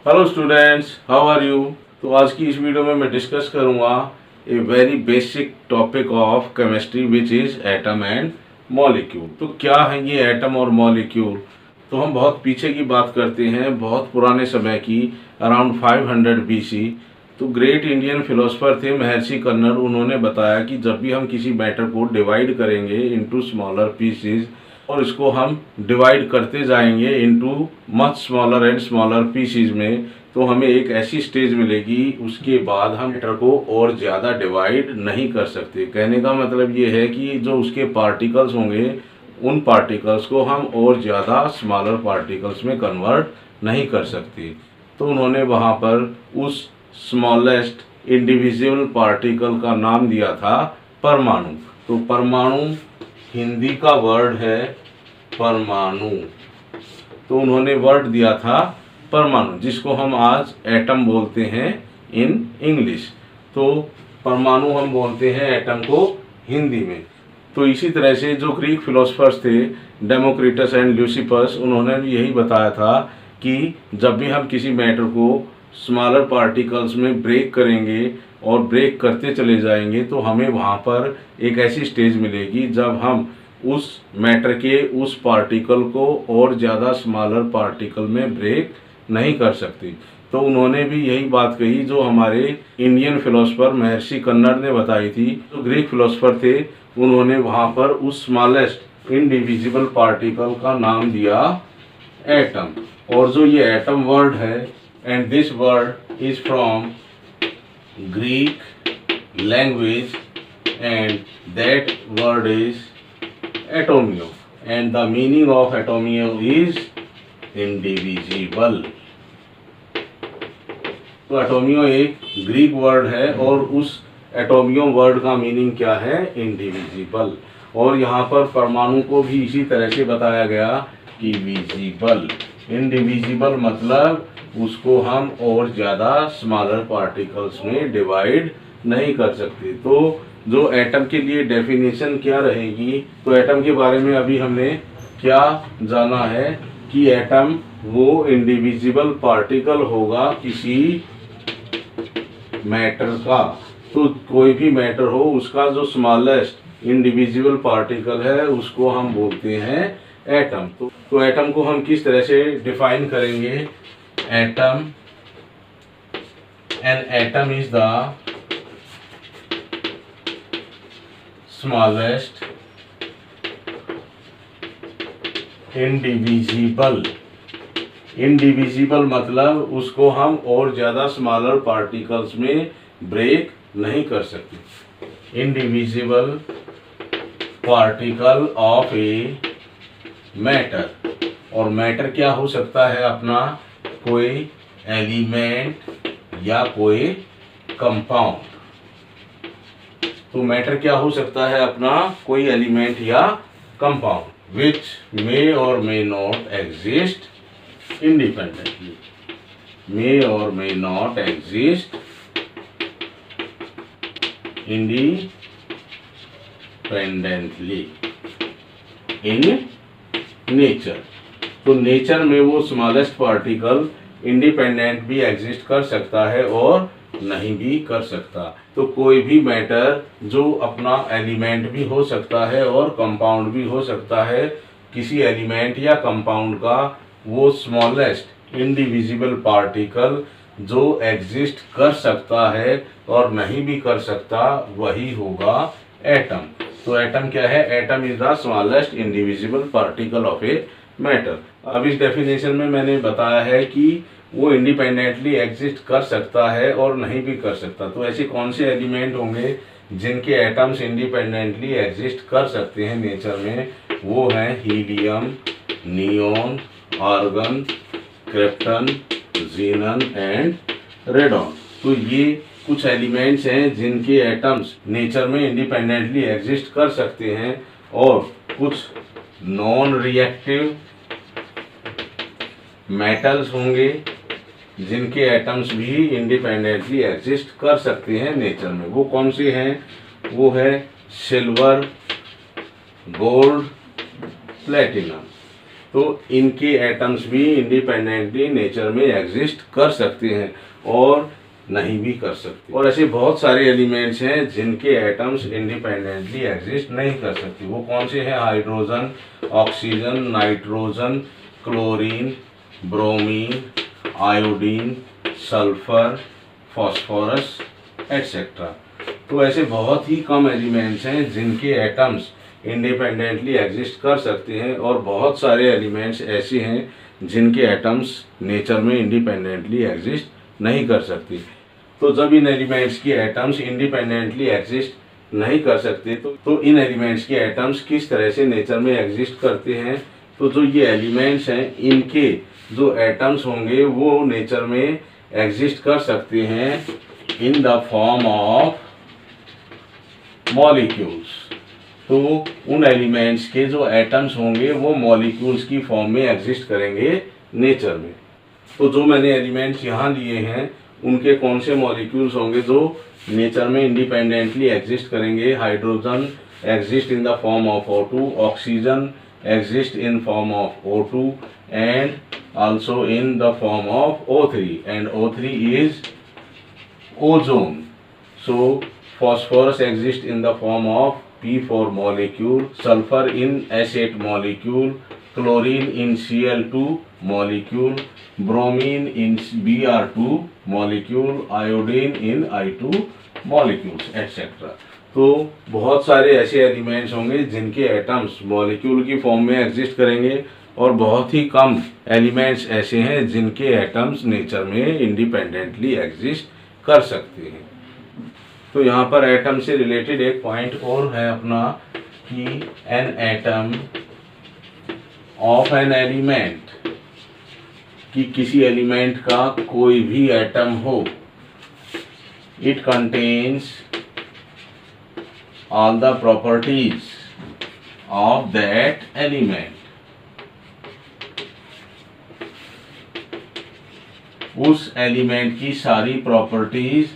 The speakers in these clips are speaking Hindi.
Hello students, how are you. तो आज की इस वीडियो में मैं डिस्कस करूंगा a very basic topic of chemistry which is atom and molecule. तो क्या है ये एटम और मॉलिक्यूल। तो हम बहुत पीछे की बात करते हैं, बहुत पुराने समय की, अराउंड 500 BC। तो ग्रेट इंडियन फिलोसफर थे महर्षि कन्नड़। उन्होंने बताया कि जब भी हम किसी मैटर को डिवाइड करेंगे इनटू स्मॉलर पीसेस और इसको हम डिवाइड करते जाएंगे into much smaller and smaller pieces में, तो हमें एक ऐसी स्टेज मिलेगी उसके बाद हम मैटर को और ज़्यादा डिवाइड नहीं कर सकते। कहने का मतलब ये है कि जो उसके पार्टिकल्स होंगे उन पार्टिकल्स को हम और ज़्यादा स्मॉलर पार्टिकल्स में कन्वर्ट नहीं कर सकते। तो उन्होंने वहाँ पर उस स्मॉलेस्ट इंडिविजुअल पार्टिकल का नाम दिया था परमाणु। तो परमाणु हिंदी का वर्ड है परमाणु। तो उन्होंने वर्ड दिया था परमाणु, जिसको हम आज एटम बोलते हैं इन इंग्लिश। तो परमाणु हम बोलते हैं एटम को हिंदी में। तो इसी तरह से जो ग्रीक फिलोसफर्स थे डेमोक्रिटस एंड ल्यूसिफस, उन्होंने भी यही बताया था कि जब भी हम किसी मैटर को स्मॉलर पार्टिकल्स में ब्रेक करेंगे और ब्रेक करते चले जाएंगे तो हमें वहाँ पर एक ऐसी स्टेज मिलेगी जब हम उस मैटर के उस पार्टिकल को और ज़्यादा स्मॉलर पार्टिकल में ब्रेक नहीं कर सकती। तो उन्होंने भी यही बात कही जो हमारे इंडियन फिलोसफर महर्षि कन्नड़ ने बताई थी। जो ग्रीक फिलोसफर थे उन्होंने वहाँ पर उस स्मॉलेस्ट इंडिविजिबल पार्टिकल का नाम दिया एटम। और जो ये एटम वर्ड है, and this word is from Greek language and that word is atomio and the meaning of atomio is indivisible। तो एटोमियो एक ग्रीक वर्ड है और उस एटोमियो वर्ड का मीनिंग क्या है, इंडिविजिबल। और यहाँ पर परमाणु को भी इसी तरह से बताया गया कि विजिबल। इंडिविजिबल मतलब उसको हम और ज़्यादा स्मॉलर पार्टिकल्स में डिवाइड नहीं कर सकते। तो जो एटम के लिए डेफिनेशन क्या रहेगी, तो एटम के बारे में अभी हमने क्या जाना है कि एटम वो इंडिविजिबल पार्टिकल होगा किसी मैटर का। तो कोई भी मैटर हो उसका जो स्मॉलेस्ट इंडिविजिबल पार्टिकल है उसको हम बोलते हैं एटम। तो एटम को हम किस तरह से डिफाइन करेंगे। Atom, an atom is the smallest indivisible। indivisible मतलब उसको हम और ज़्यादा स्मॉलर पार्टिकल्स में ब्रेक नहीं कर सकते। indivisible particle of a matter। और मैटर क्या हो सकता है अपना, कोई एलिमेंट या कोई कंपाउंड। तो मैटर क्या हो सकता है अपना, कोई एलिमेंट या कंपाउंड विच मे और मे नॉट एग्जिस्ट इंडिपेंडेंटली। मे और may not exist independently in nature. तो नेचर में वो स्मॉलेस्ट पार्टिकल इंडिपेंडेंट भी एग्जिस्ट कर सकता है और नहीं भी कर सकता। तो कोई भी मैटर जो अपना एलिमेंट भी हो सकता है और कंपाउंड भी हो सकता है, किसी एलिमेंट या कंपाउंड का वो स्मॉलेस्ट इंडिविजिबल पार्टिकल जो एग्जिस्ट कर सकता है और नहीं भी कर सकता, वही होगा एटम। तो एटम क्या है, atom is the smallest indivisible particle of a matter. अब इस डेफिनेशन में मैंने बताया है कि वो इंडिपेंडेंटली एग्जिस्ट कर सकता है और नहीं भी कर सकता। तो ऐसे कौन से एलिमेंट होंगे जिनके एटम्स इंडिपेंडेंटली एग्जिस्ट कर सकते हैं नेचर में, वो हैं helium, neon, argon, krypton, xenon and radon. तो ये कुछ एलिमेंट्स हैं जिनके एटम्स नेचर में इंडिपेंडेंटली एग्जिस्ट कर सकते हैं और कुछ नॉन रिएक्टिव मेटल्स होंगे जिनके एटम्स भी इंडिपेंडेंटली एग्जिस्ट कर सकते हैं नेचर में। वो कौन से हैं, वो है सिल्वर, गोल्ड, प्लेटिनम। तो इनके एटम्स भी इंडिपेंडेंटली नेचर में एग्जिस्ट कर सकते हैं और नहीं भी कर सकते। और ऐसे बहुत सारे एलिमेंट्स हैं जिनके एटम्स इंडिपेंडेंटली एग्जिस्ट नहीं कर सकते। वो कौन से हैं? Hydrogen, oxygen, nitrogen, chlorine, bromine, iodine, sulphur, phosphorus etcetera. तो ऐसे बहुत ही कम एलिमेंट्स हैं जिनके एटम्स इंडिपेंडेंटली एग्जिस्ट कर सकते हैं और बहुत सारे एलिमेंट्स ऐसे हैं जिनके एटम्स नेचर में इंडिपेंडेंटली एग्जिस्ट नहीं कर सकते। तो जब इन एलिमेंट्स के एटम्स इंडिपेंडेंटली एग्जिस्ट नहीं कर सकते तो इन एलिमेंट्स के एटम्स किस तरह से नेचर में एग्जिस्ट करते हैं? तो जो ये एलिमेंट्स हैं इनके जो एटम्स होंगे वो नेचर में एग्जिस्ट कर सकते हैं in the form of molecules. तो उन एलिमेंट्स के जो एटम्स होंगे वो मॉलिक्यूल्स की फॉर्म में एग्जिस्ट करेंगे नेचर में। तो जो मैंने एलिमेंट्स यहाँ लिए हैं उनके कौन से मॉलिक्यूल्स होंगे जो नेचर में इंडिपेंडेंटली एग्जिस्ट करेंगे? Hydrogen exist in the form of O2, oxygen exist in form of O2 and also in the form of O3, and O3 is ozone. So phosphorus exists in the form of P4 molecule, sulfur in S8 molecule, chlorine in Cl2 molecule, bromine in Br2 molecule, iodine in I2 molecules etc. तो बहुत सारे ऐसे एलिमेंट्स होंगे जिनके एटम्स मॉलिक्यूल की फॉर्म में एग्जिस्ट करेंगे और बहुत ही कम एलिमेंट्स ऐसे हैं जिनके एटम्स नेचर में इंडिपेंडेंटली एग्जिस्ट कर सकते हैं। तो यहाँ पर एटम से रिलेटेड एक पॉइंट और है अपना कि an atom of an element, कि किसी एलिमेंट का कोई भी एटम हो, it contains all the properties of that element। उस एलिमेंट की सारी प्रॉपर्टीज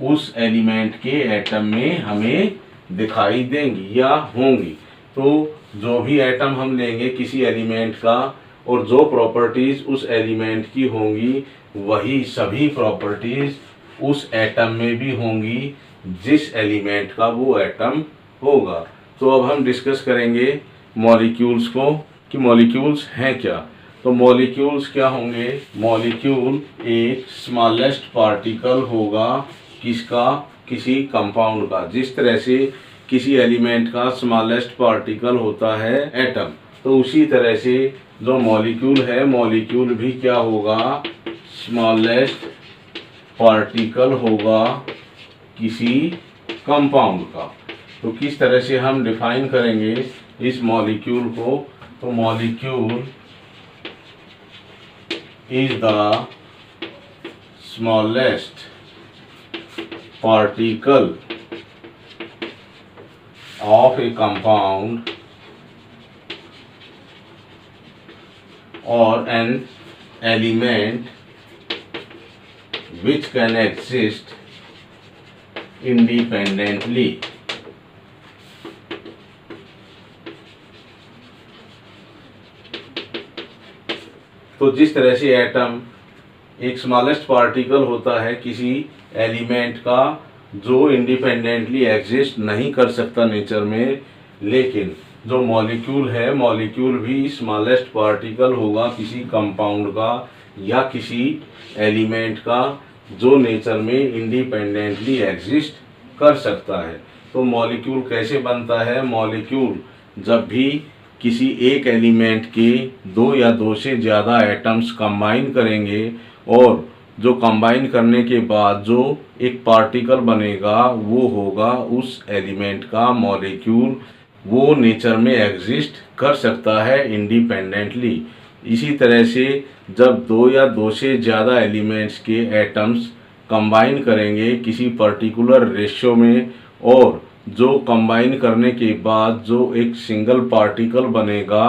उस एलिमेंट के एटम में हमें दिखाई देंगी या होंगी। तो जो भी एटम हम लेंगे किसी एलिमेंट का और जो प्रॉपर्टीज उस एलिमेंट की होंगी वही सभी प्रॉपर्टीज उस एटम में भी होंगी जिस एलिमेंट का वो एटम होगा। तो अब हम डिस्कस करेंगे मॉलिक्यूल्स को कि मॉलिक्यूल्स हैं क्या। तो मॉलिक्यूल्स क्या होंगे? मॉलिक्यूल एक स्मॉलेस्ट पार्टिकल होगा किसका? किसी कंपाउंड का। जिस तरह से किसी एलिमेंट का स्मॉलेस्ट पार्टिकल होता है एटम, तो उसी तरह से जो मॉलिक्यूल है मॉलिक्यूल भी क्या होगा? स्मॉलेस्ट पार्टिकल होगा किसी कंपाउंड का। तो किस तरह से हम डिफाइन करेंगे इस मॉलिक्यूल को? तो molecule is the smallest particle of a compound or an element which can exist independently। तो जिस तरह से एटम एक स्मॉलेस्ट पार्टिकल होता है किसी एलिमेंट का जो इंडिपेंडेंटली एग्जिस्ट नहीं कर सकता नेचर में, लेकिन जो मॉलिक्यूल है मॉलिक्यूल भी स्मॉलेस्ट पार्टिकल होगा किसी कंपाउंड का या किसी एलिमेंट का जो नेचर में इंडिपेंडेंटली एग्जिस्ट कर सकता है। तो मॉलिक्यूल कैसे बनता है? मॉलिक्यूल जब भी किसी एक एलिमेंट के दो या दो से ज़्यादा एटम्स कंबाइन करेंगे और जो कंबाइन करने के बाद जो एक पार्टिकल बनेगा वो होगा उस एलिमेंट का मॉलिक्यूल। वो नेचर में एग्जिस्ट कर सकता है इंडिपेंडेंटली। इसी तरह से जब दो या दो से ज़्यादा एलिमेंट्स के एटम्स कंबाइन करेंगे किसी पर्टिकुलर रेशियो में और जो कंबाइन करने के बाद जो एक सिंगल पार्टिकल बनेगा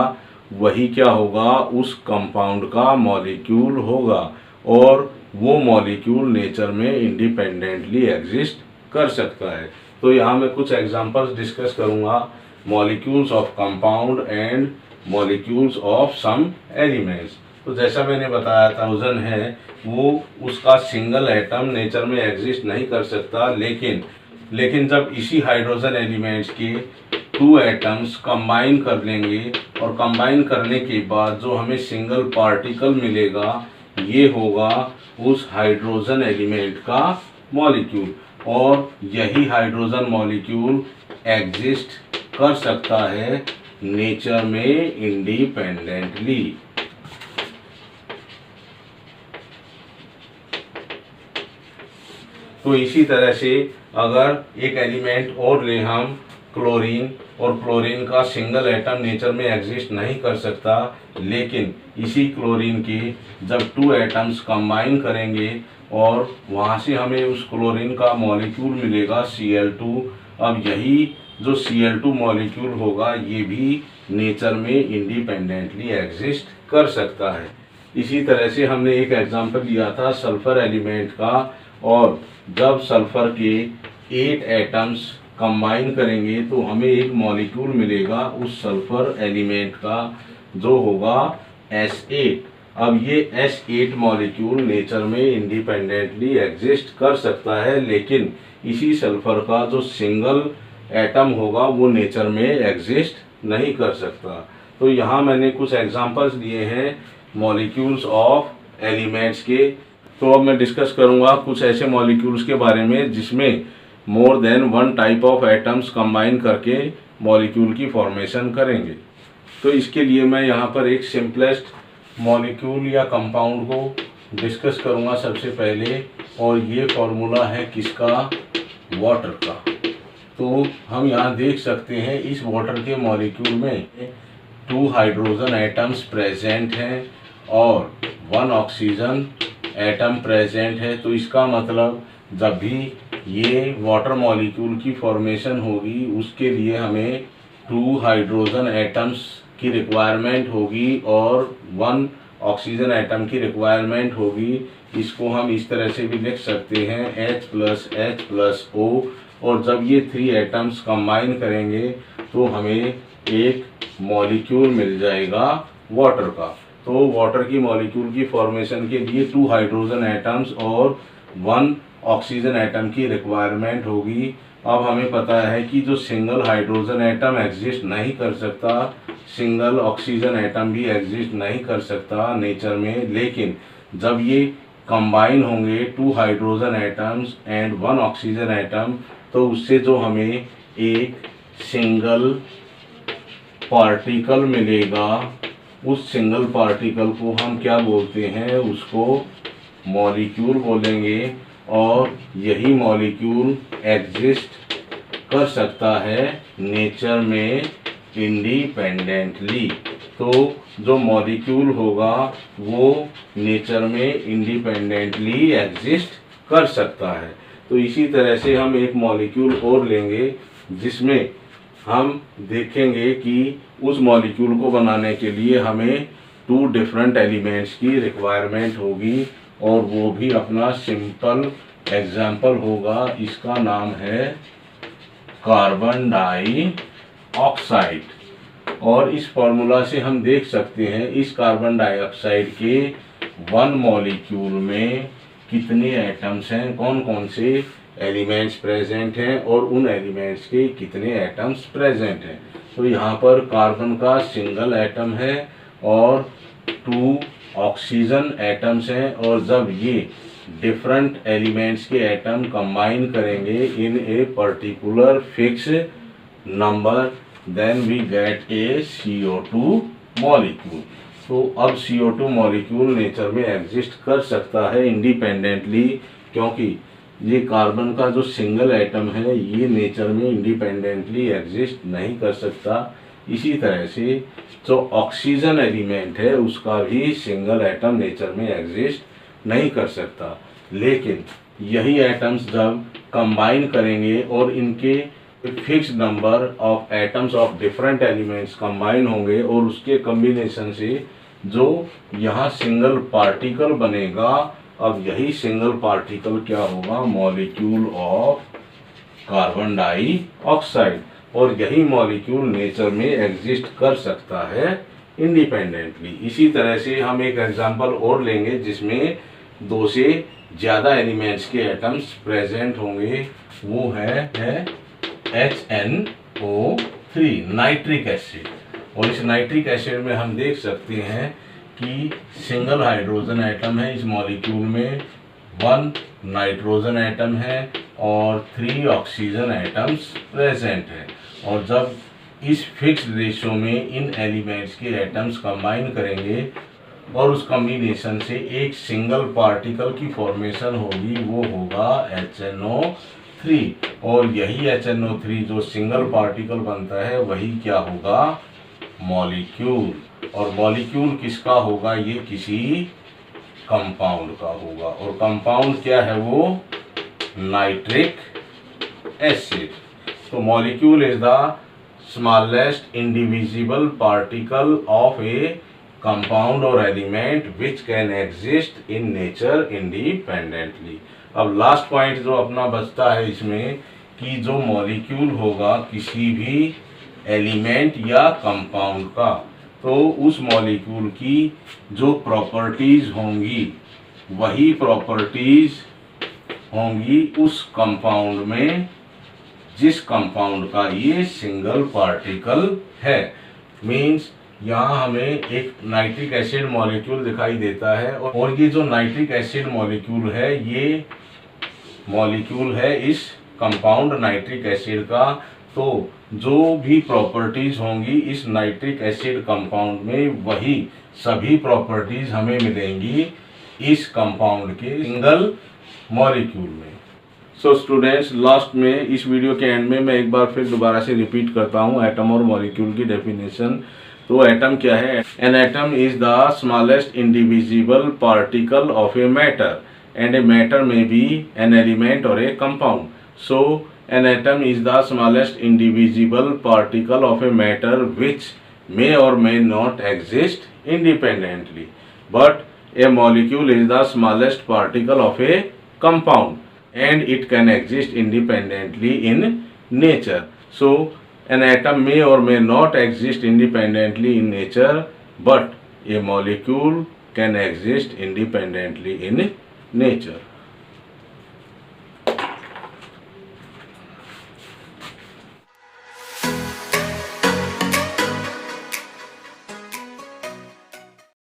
वही क्या होगा? उस कंपाउंड का मॉलिक्यूल होगा और वो मॉलिक्यूल नेचर में इंडिपेंडेंटली एग्जिस्ट कर सकता है। तो यहाँ मैं कुछ एग्जांपल्स डिस्कस करूँगा molecules of compound and molecules of some elements. तो जैसा मैंने बताया था, हाइड्रोजन है वो उसका सिंगल एटम नेचर में एग्जिस्ट नहीं कर सकता, लेकिन जब इसी हाइड्रोजन एलिमेंट्स के 2 एटम्स कंबाइन कर लेंगे और कंबाइन करने के बाद जो हमें सिंगल पार्टिकल मिलेगा, ये होगा उस हाइड्रोजन एलिमेंट का मॉलिक्यूल। और यही हाइड्रोजन मॉलिक्यूल एग्जिस्ट कर सकता है नेचर में इंडिपेंडेंटली। तो इसी तरह से अगर एक एलिमेंट और ले हम क्लोरीन, और क्लोरीन का सिंगल एटम नेचर में एग्जिस्ट नहीं कर सकता, लेकिन इसी क्लोरीन के जब 2 एटम्स कंबाइन करेंगे और वहाँ से हमें उस क्लोरीन का मॉलिक्यूल मिलेगा Cl2। अब यही जो Cl2 मॉलिक्यूल होगा ये भी नेचर में इंडिपेंडेंटली एग्जिस्ट कर सकता है। इसी तरह से हमने एक एग्जांपल लिया था सल्फर एलिमेंट का, और जब सल्फर के 8 एटम्स कंबाइन करेंगे तो हमें एक मॉलिक्यूल मिलेगा उस सल्फर एलिमेंट का जो होगा S8। अब ये S8 मॉलिक्यूल नेचर में इंडिपेंडेंटली एग्जिस्ट कर सकता है, लेकिन इसी सल्फर का जो सिंगल एटम होगा वो नेचर में एग्जिस्ट नहीं कर सकता। तो यहाँ मैंने कुछ एग्जांपल्स लिए हैं मॉलिक्यूल्स ऑफ एलिमेंट्स के। तो अब मैं डिस्कस करूँगा कुछ ऐसे मॉलिक्यूल्स के बारे में जिसमें more than 1 type of atoms combine करके मॉलिक्यूल की फॉर्मेशन करेंगे। तो इसके लिए मैं यहाँ पर एक सिंपलेस्ट मॉलिक्यूल या कंपाउंड को डिस्कस करूँगा सबसे पहले, और ये फॉर्मूला है किसका, वाटर का। तो हम यहाँ देख सकते हैं इस वाटर के मॉलिक्यूल में 2 हाइड्रोजन एटम्स प्रेजेंट हैं और 1 ऑक्सीजन एटम प्रेजेंट है। तो इसका मतलब जब भी ये वाटर मॉलिक्यूल की फॉर्मेशन होगी उसके लिए हमें 2 हाइड्रोजन एटम्स की रिक्वायरमेंट होगी और 1 ऑक्सीजन एटम की रिक्वायरमेंट होगी। इसको हम इस तरह से भी लिख सकते हैं H+H+O। और जब ये 3 एटम्स कंबाइन करेंगे तो हमें एक मॉलिक्यूल मिल जाएगा वाटर का। तो वाटर की मॉलिक्यूल की फॉर्मेशन के लिए 2 हाइड्रोजन एटम्स और 1 ऑक्सीजन एटम की रिक्वायरमेंट होगी। अब हमें पता है कि जो सिंगल हाइड्रोजन एटम एग्जिस्ट नहीं कर सकता, सिंगल ऑक्सीजन एटम भी एग्जिस्ट नहीं कर सकता नेचर में, लेकिन जब ये कंबाइन होंगे 2 hydrogen atoms and 1 oxygen atom, तो उससे जो हमें एक सिंगल पार्टिकल मिलेगा, उस सिंगल पार्टिकल को हम क्या बोलते हैं, उसको मॉलिक्यूल बोलेंगे। और यही मॉलिक्यूल एग्जिस्ट कर सकता है नेचर में इंडिपेंडेंटली। तो जो मॉलिक्यूल होगा वो नेचर में इंडिपेंडेंटली एग्जिस्ट कर सकता है। तो इसी तरह से हम एक मॉलिक्यूल और लेंगे जिसमें हम देखेंगे कि उस मॉलिक्यूल को बनाने के लिए हमें 2 डिफरेंट एलिमेंट्स की रिक्वायरमेंट होगी, और वो भी अपना सिंपल एग्जाम्पल होगा। इसका नाम है कार्बन डाइऑक्साइड। और इस फॉर्मूला से हम देख सकते हैं इस कार्बन डाइऑक्साइड के 1 मॉलिक्यूल में कितने एटम्स हैं, कौन कौन से एलिमेंट्स प्रेजेंट हैं और उन एलिमेंट्स के कितने एटम्स प्रेजेंट हैं। तो यहाँ पर कार्बन का सिंगल एटम है और 2 ऑक्सीजन एटम्स हैं, और जब ये डिफरेंट एलिमेंट्स के एटम कंबाइन करेंगे in a particular fix number, then we get a CO2 molecule. तो अब CO2 मॉलिक्यूल नेचर में एग्जिस्ट कर सकता है इंडिपेंडेंटली, क्योंकि ये कार्बन का जो सिंगल एटम है ये नेचर में इंडिपेंडेंटली एग्जिस्ट नहीं कर सकता। इसी तरह से जो ऑक्सीजन एलिमेंट है उसका भी सिंगल एटम नेचर में एग्जिस्ट नहीं कर सकता, लेकिन यही एटम्स जब कंबाइन करेंगे और इनके fix number of atoms of different elements combine होंगे और उसके कम्बिनेशन से जो यहाँ सिंगल पार्टिकल बनेगा, अब यही सिंगल पार्टिकल क्या होगा, मॉलिक्यूल ऑफ कार्बन डाइऑक्साइड। और यही मॉलिक्यूल नेचर में एग्जिस्ट कर सकता है इंडिपेंडेंटली। इसी तरह से हम एक एग्जांपल और लेंगे जिसमें 2 से ज़्यादा एलिमेंट्स के एटम्स प्रेजेंट होंगे, वो है HNO3 नाइट्रिक एसिड। और इस नाइट्रिक एसिड में हम देख सकते हैं कि सिंगल हाइड्रोजन एटम है इस मॉलिक्यूल में, 1 नाइट्रोजन एटम है और 3 ऑक्सीजन एटम्स प्रेजेंट है। और जब इस फिक्स्ड रेशियो में इन एलिमेंट्स के एटम्स कंबाइन करेंगे और उस कॉम्बिनेशन से एक सिंगल पार्टिकल की फॉर्मेशन होगी, वो होगा HNO3। और यही HNO3 जो सिंगल पार्टिकल बनता है वही क्या होगा, मॉलिक्यूल। और मॉलिक्यूल किसका होगा, ये किसी कंपाउंड का होगा। और कंपाउंड क्या है, वो नाइट्रिक एसिड। तो molecule is the smallest indivisible particle of a compound or element which can exist in nature independently. अब लास्ट पॉइंट जो अपना बचता है इसमें कि जो मॉलिक्यूल होगा किसी भी एलिमेंट या कंपाउंड का, तो उस मॉलिक्यूल की जो प्रॉपर्टीज होंगी वही प्रॉपर्टीज होंगी उस कंपाउंड में जिस कंपाउंड का ये सिंगल पार्टिकल है। मीन्स यहाँ हमें एक नाइट्रिक एसिड मॉलिक्यूल दिखाई देता है और ये जो नाइट्रिक एसिड मॉलिक्यूल है ये मॉलिक्यूल है इस कंपाउंड नाइट्रिक एसिड का। तो जो भी प्रॉपर्टीज होंगी इस नाइट्रिक एसिड कंपाउंड में वही सभी प्रॉपर्टीज हमें मिलेंगी इस कंपाउंड के सिंगल मॉलिक्यूल में। सो स्टूडेंट्स, लास्ट में इस वीडियो के एंड में मैं एक बार फिर दोबारा से रिपीट करता हूँ एटम और मॉलिक्यूल की डेफिनेशन। तो एटम क्या है? An atom is the smallest indivisible particle of a matter and a matter में बी एन एलिमेंट और ए compound. So an atom is the smallest indivisible particle of a matter which may or may not exist independently, but a molecule is the smallest particle of a compound and it can exist independently in nature. So an atom may or may not exist independently in nature, but a molecule can exist independently in nature.